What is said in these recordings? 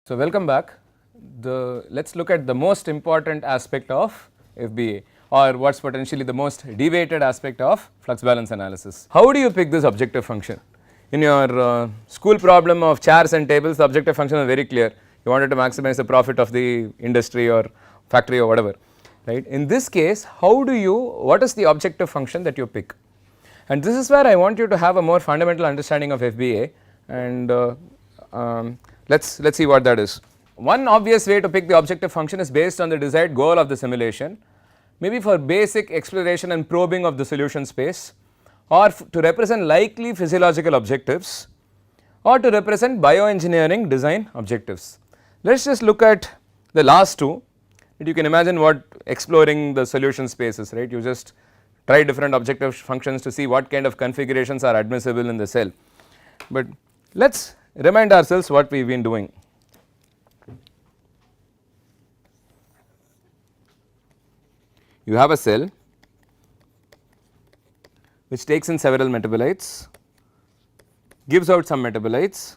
So, welcome back. Let us look at the most important aspect of FBA, or what is potentially the most debated aspect of flux balance analysis. How do you pick this objective function? In your school problem of chairs and tables, the objective function is very clear. You wanted to maximize the profit of the industry or factory or whatever, right. In this case, what is the objective function that you pick? And this is where I want you to have a more fundamental understanding of FBA, and let's see what that is. One obvious way to pick the objective function is based on the desired goal of the simulation, maybe for basic exploration and probing of the solution space, or to represent likely physiological objectives, or to represent bioengineering design objectives. Let us just look at the last two. You can imagine what exploring the solution space is, right. You just try different objective functions to see what kind of configurations are admissible in the cell. But let us remind ourselves what we have been doing. You have a cell which takes in several metabolites, gives out some metabolites,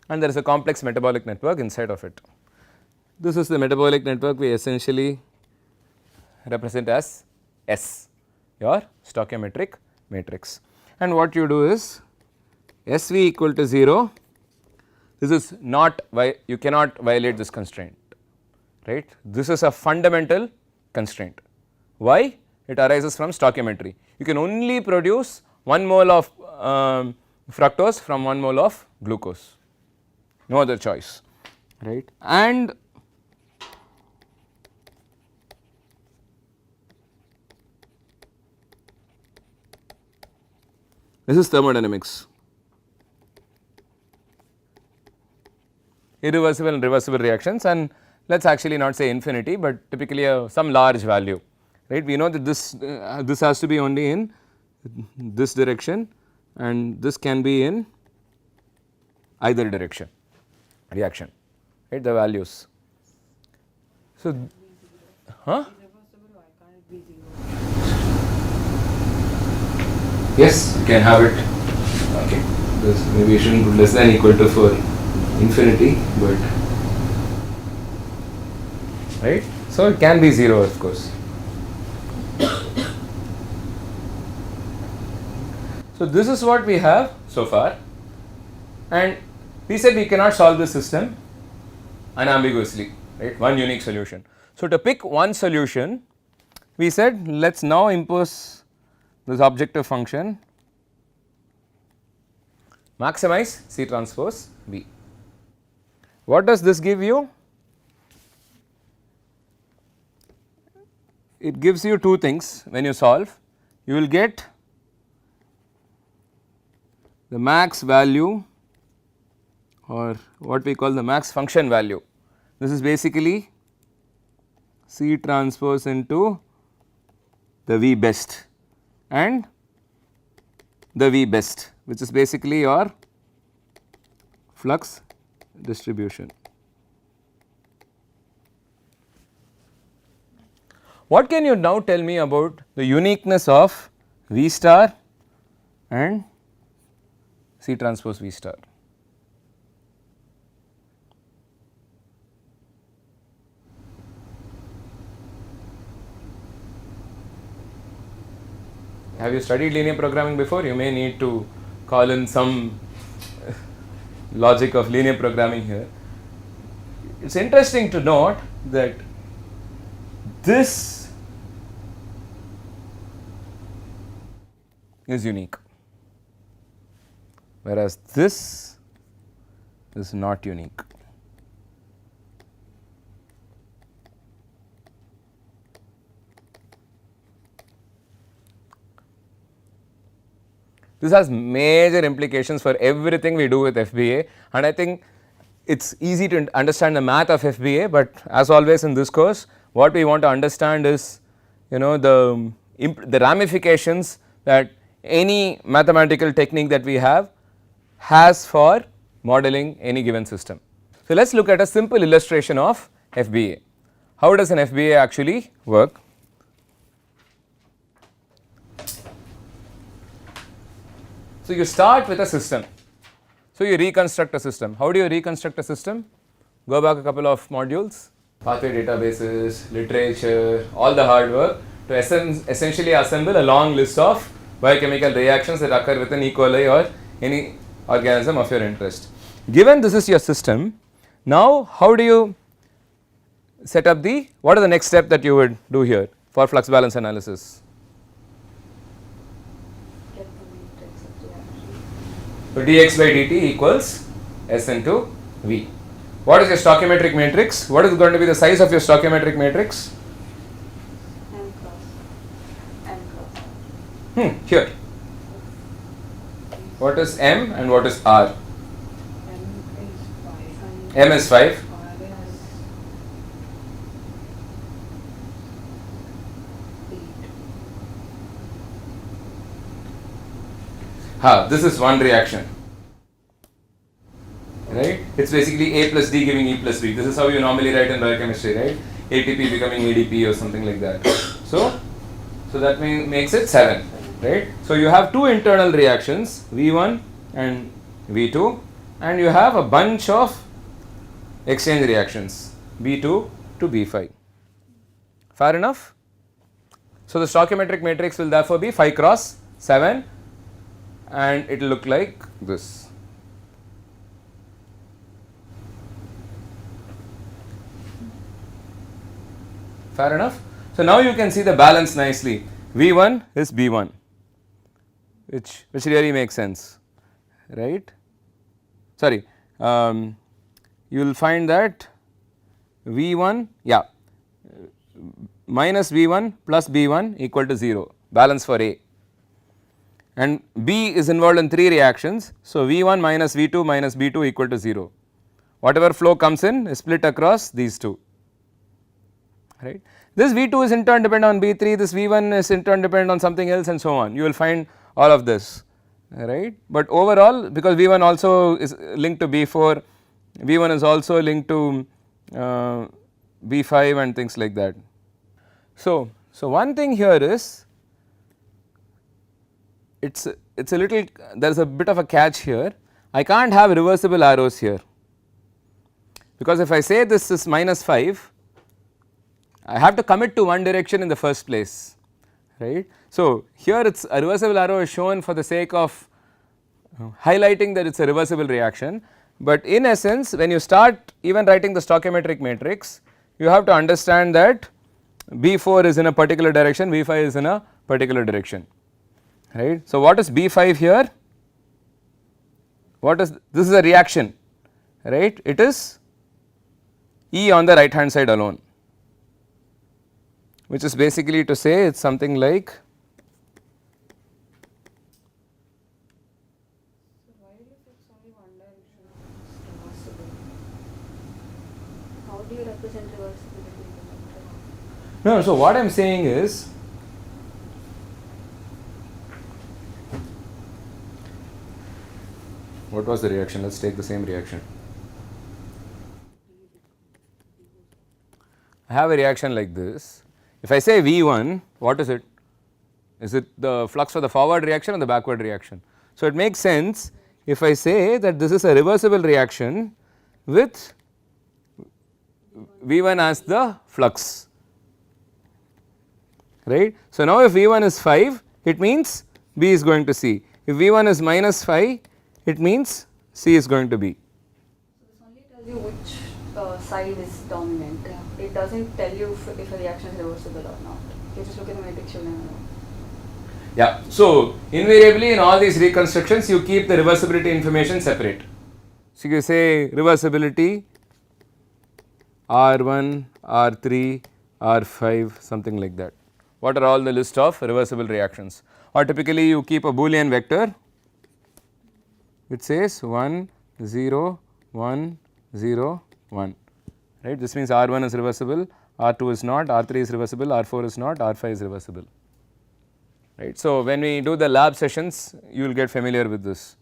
and there is a complex metabolic network inside of it. This is the metabolic network we essentially represent as S, your stoichiometric matrix. And what you do is SV equal to 0, this is not you cannot violate this constraint, right. This is a fundamental constraint. Why? It arises from stoichiometry. You can only produce 1 mole of fructose from 1 mole of glucose, no other choice, right. And this is thermodynamics, irreversible and reversible reactions, and let us actually not say infinity, but typically some large value, right. We know that this has to be only in this direction, and this can be in either direction reaction, right, the values. So, yes, you can have it, okay, this maybe you should not put less than equal to for infinity, but right. So, it can be 0 of course. So, this is what we have so far, and we said we cannot solve the system unambiguously, right, one unique solution. So, to pick one solution, we said let us now impose this objective function maximize C transpose B. What does this give you? It gives you two things when you solve. You will get the max value, or what we call the max function value. This is basically C transpose into the V best and the V best, which is basically your flux distribution. What can you now tell me about the uniqueness of V star and C transpose V star? Have you studied linear programming before? You may need to call in some logic of linear programming here. It is interesting to note that this is unique, whereas this is not unique. This has major implications for everything we do with FBA, and I think it is easy to understand the math of FBA, but as always in this course what we want to understand is the ramifications that any mathematical technique that we have has for modeling any given system. So, let us look at a simple illustration of FBA. How does an FBA actually work? So, you start with a system So, you reconstruct a system. How do you reconstruct a system? Go back a couple of modules, pathway databases, literature, all the hard work to essentially assemble a long list of biochemical reactions that occur within E. coli or any organism of your interest. Given this is your system, now how do you set up what are the next step that you would do here for flux balance analysis? So, dx by dt equals S into V. What is your stoichiometric matrix? What is going to be the size of your stoichiometric matrix? M cross. Here. What is M and what is R? M is 5. This is one reaction, right? It's basically A plus D giving E plus B. This is how you normally write in biochemistry, right? ATP becoming ADP or something like that. So that makes it 7, right? So you have two internal reactions, V1 and V2, and you have a bunch of exchange reactions, B2 to B5. Fair enough? So the stoichiometric matrix will therefore be 5 cross 7. And it will look like this. Fair enough? So now you can see the balance nicely. V1 is B1, which really makes sense, right? Sorry, you will find that V1, minus V1 plus B1 equal to 0, balance for A. And B is involved in 3 reactions. So, V1 minus V2 minus B2 equal to 0. Whatever flow comes in is split across these two, right. This V2 is in turn dependent on B3, this V1 is in turn dependent on something else and so on. You will find all of this, right. But overall, because V1 also is linked to B4, V1 is also linked to B5 and things like that. So one thing here is, it's a little, there is a bit of a catch here. I can't have reversible arrows here, because if I say this is minus 5, I have to commit to one direction in the first place, right. So here it's a reversible arrow is shown for the sake of highlighting that it's a reversible reaction, but in essence when you start even writing the stoichiometric matrix, you have to understand that B4 is in a particular direction, B5 is in a particular direction. Right. So, what is B5 here? What is this is a reaction, right? It is E on the right hand side alone, which is basically to say it is something like. So why if it's only one direction, it's reversible? How do you represent reversibility? No, so what I am saying is, what was the reaction? Let us take the same reaction. I have a reaction like this. If I say V1, what is it? Is it the flux for the forward reaction or the backward reaction? So it makes sense if I say that this is a reversible reaction with V1 as the flux, right. So now if V1 is 5, it means B is going to C. If V1 is minus 5, it means C is going to be. So this only tells you which side is dominant. It doesn't tell you if a reaction is reversible or not. You just look at the matrix, you never know. Yeah. So invariably in all these reconstructions you keep the reversibility information separate. So you say reversibility R1, R3, R5, something like that. What are all the list of reversible reactions? Or typically you keep a Boolean vector. It says 1, 0, 1, 0, 1, right. This means R1 is reversible, R2 is not, R3 is reversible, R4 is not, R5 is reversible, right. So when we do the lab sessions, you will get familiar with this.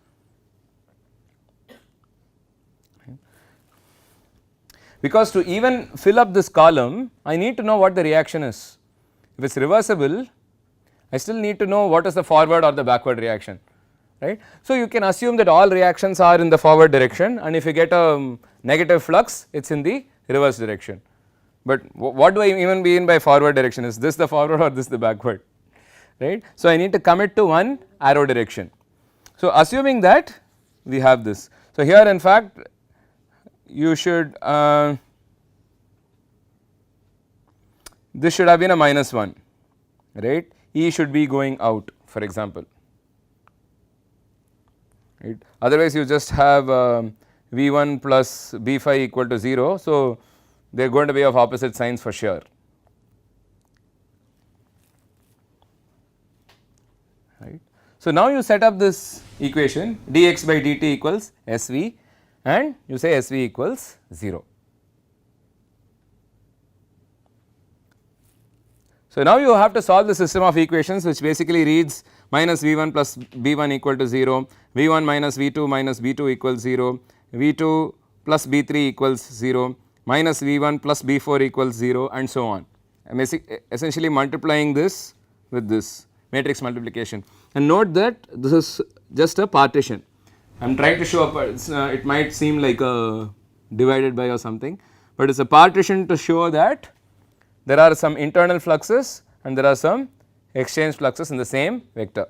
Because to even fill up this column, I need to know what the reaction is. If it is reversible, I still need to know what is the forward or the backward reaction, right. So, you can assume that all reactions are in the forward direction, and if you get a negative flux, it is in the reverse direction. But what do I even mean by forward direction? Is this the forward or this the backward, right. So, I need to commit to one arrow direction. So, assuming that we have this. So, here in fact you should this should have been a -1, right. E should be going out, for example, right. Otherwise you just have V1 plus B phi equal to 0. So, they are going to be of opposite signs for sure, right. So, now you set up this equation dx by dt equals SV, and you say SV equals 0. So, now you have to solve the system of equations, which basically reads minus V1 plus B1 equal to 0, V1 minus V2 minus B2 equals 0, V2 plus B3 equals 0, minus V1 plus B4 equals 0, and so on. I am essentially multiplying this with this matrix multiplication, and note that this is just a partition. I am trying to show up, it might seem like a divided by or something, but it is a partition to show that there are some internal fluxes and there are some exchange fluxes in the same vector,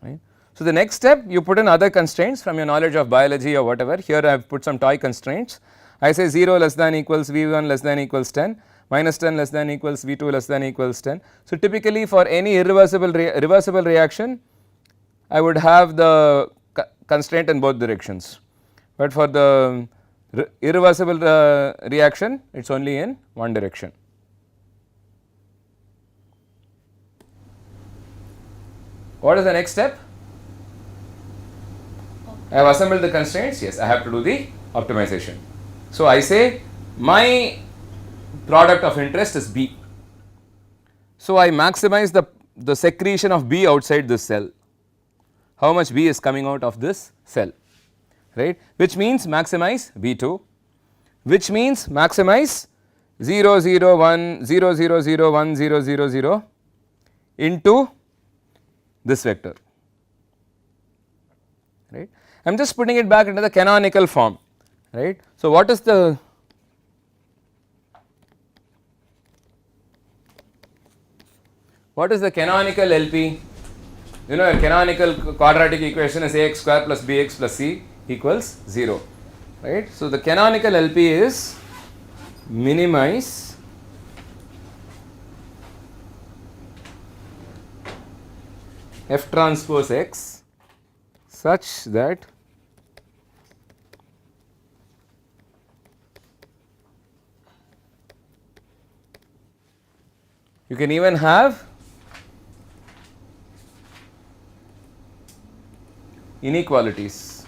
right. So, the next step, you put in other constraints from your knowledge of biology or whatever. Here I have put some toy constraints. I say 0 less than equals V1 less than equals 10, minus 10 less than equals V2 less than equals 10. So, typically for any reversible reaction, I would have the constraint in both directions, but for the irreversible reaction, it is only in one direction. What is the next step? I have assembled the constraints, yes, I have to do the optimization. So, I say my product of interest is B. So, I maximize the secretion of B outside this cell. How much B is coming out of this cell, right, which means maximize B2, which means maximize 0 0 1 0 0 0 1 0 0 0 into this vector, right. I am just putting it back into the canonical form, right. So, what is the canonical LP? You know, a canonical quadratic equation is ax square plus bx plus c equals 0, right. So, the canonical LP is minimize F transpose x such that you can even have inequalities,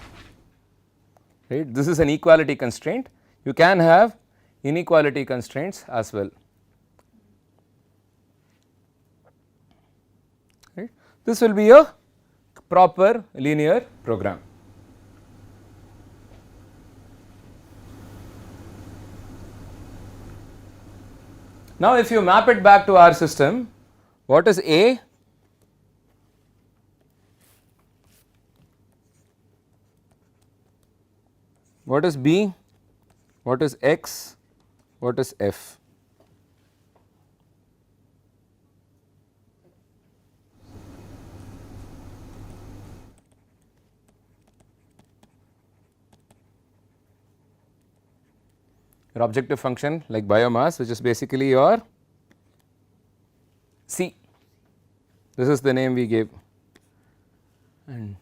right. This is an equality constraint, you can have inequality constraints as well, right. This will be a proper linear program. Now, if you map it back to our system, what is A? What is B? What is X? What is F? Your objective function like biomass, which is basically your C, this is the name we gave, and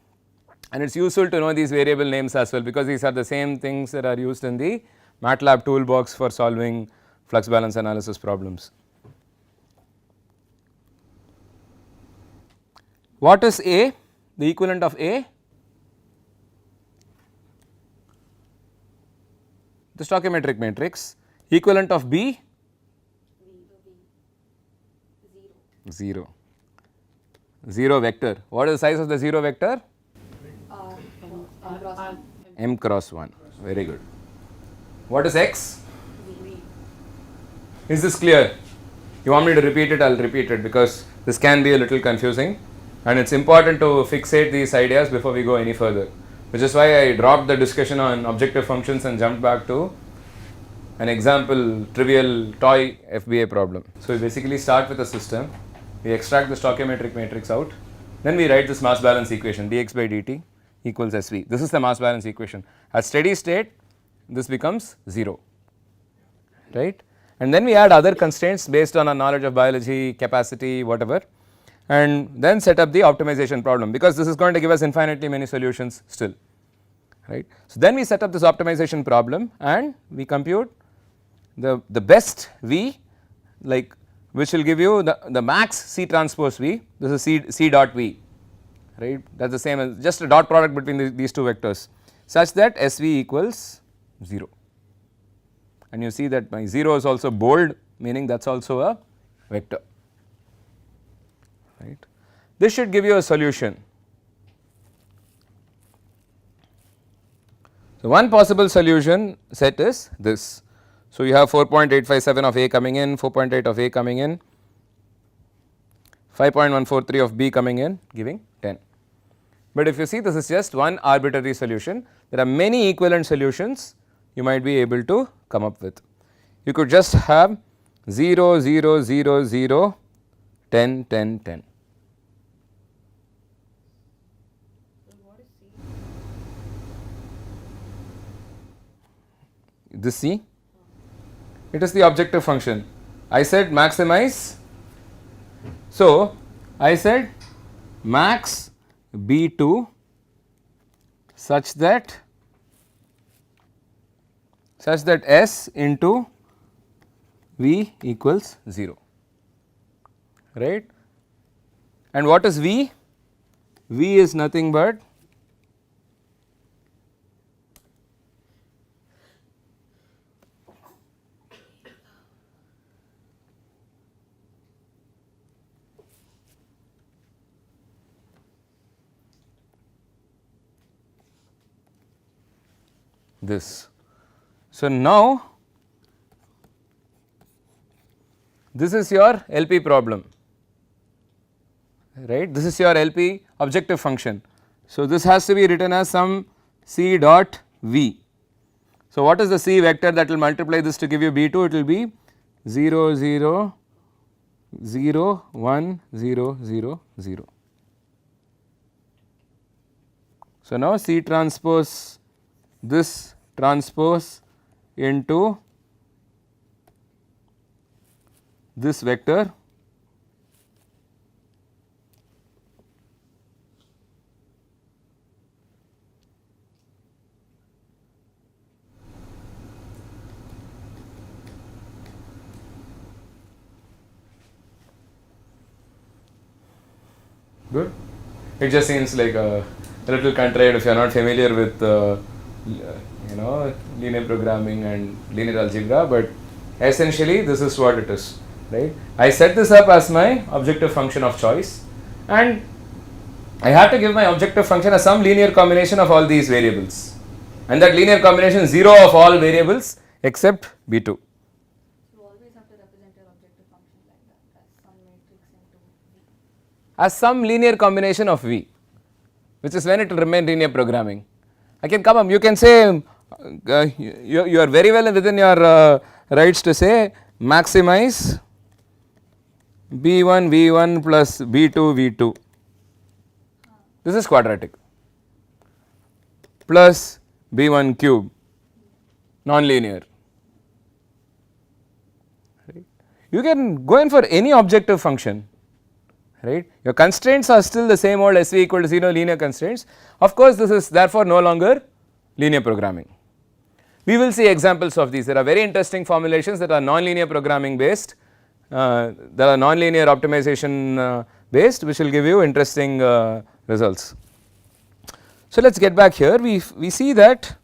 it is useful to know these variable names as well, because these are the same things that are used in the MATLAB toolbox for solving flux balance analysis problems. What is A? The equivalent of A? The stoichiometric matrix. Equivalent of B? 0. 0 vector. What is the size of the 0 vector? M cross 1. Very good. What is X? Is this clear? You want me to repeat it? I will repeat it because this can be a little confusing. and it's important to fixate these ideas before we go any further, which is why I dropped the discussion on objective functions and jumped back to an example trivial toy FBA problem. So we basically start with a system, we extract the stoichiometric matrix out, then we write this mass balance equation dx by dt equals SV. This is the mass balance equation. At steady state this becomes 0, right, and then we add other constraints based on our knowledge of biology, capacity, whatever, and then set up the optimization problem, because this is going to give us infinitely many solutions still, right. So then we set up this optimization problem and we compute the best V, like, which will give you the max C transpose V, this is C dot V, right, that is the same as just a dot product between these two vectors, such that SV equals 0, and you see that my 0 is also bold, meaning that is also a vector, right. This should give you a solution. So one possible solution set is this. So you have 4.857 of A coming in, 4.8 of A coming in, 5.143 of B coming in, giving 10. But if you see, this is just one arbitrary solution, there are many equivalent solutions you might be able to come up with. You could just have 0, 0, 0, 0, 10, 10, 10. This C, it is the objective function. I said maximize, so I said max B2 such that S into V equals 0, right, and what is V? V is nothing but this. So now this is your LP problem, right, this is your LP objective function. So this has to be written as some C dot V. So what is the C vector that will multiply this to give you B2? It will be 0, 0, 0, 1, 0, 0, 0. So now C transpose this transpose into this vector good. It just seems like a little contrived if you are not familiar with linear programming and linear algebra, but essentially this is what it is, right. I set this up as my objective function of choice and I have to give my objective function as some linear combination of all these variables, and that linear combination is 0 of all variables except B2. You always have to represent your objective function like that, as some matrix into V. As some linear combination of V, which is when it will remain linear programming. I can come up, you can say you are very well within your rights to say maximize B1 V1 plus B2 V2, this is quadratic, plus B1 cube, non-linear, right. You can go in for any objective function, right. Your constraints are still the same old SV equal to 0 linear constraints. Of course, this is therefore no longer linear programming. We will see examples of these. There are very interesting formulations that are non-linear programming based, that are non-linear optimization based, which will give you interesting results. So let us get back here. We see that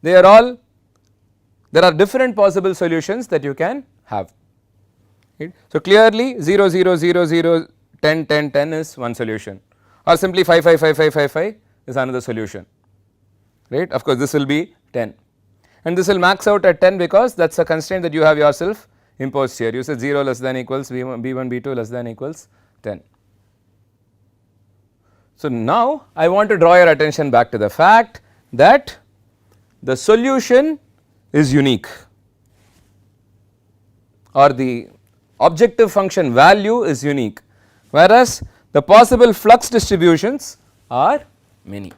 there are different possible solutions that you can have. Right. So clearly 0, 0, 0, 0, 10, 10, 10 is one solution, or simply 5, 5, 5, 5, 5, 5 is another solution, right. Of course, this will be 10 and this will max out at 10 because that is a constraint that you have yourself imposed here. You said 0 less than equals V1, B1, B2 less than equals 10. So, now I want to draw your attention back to the fact that the solution is unique, or the objective function value is unique, whereas the possible flux distributions are many.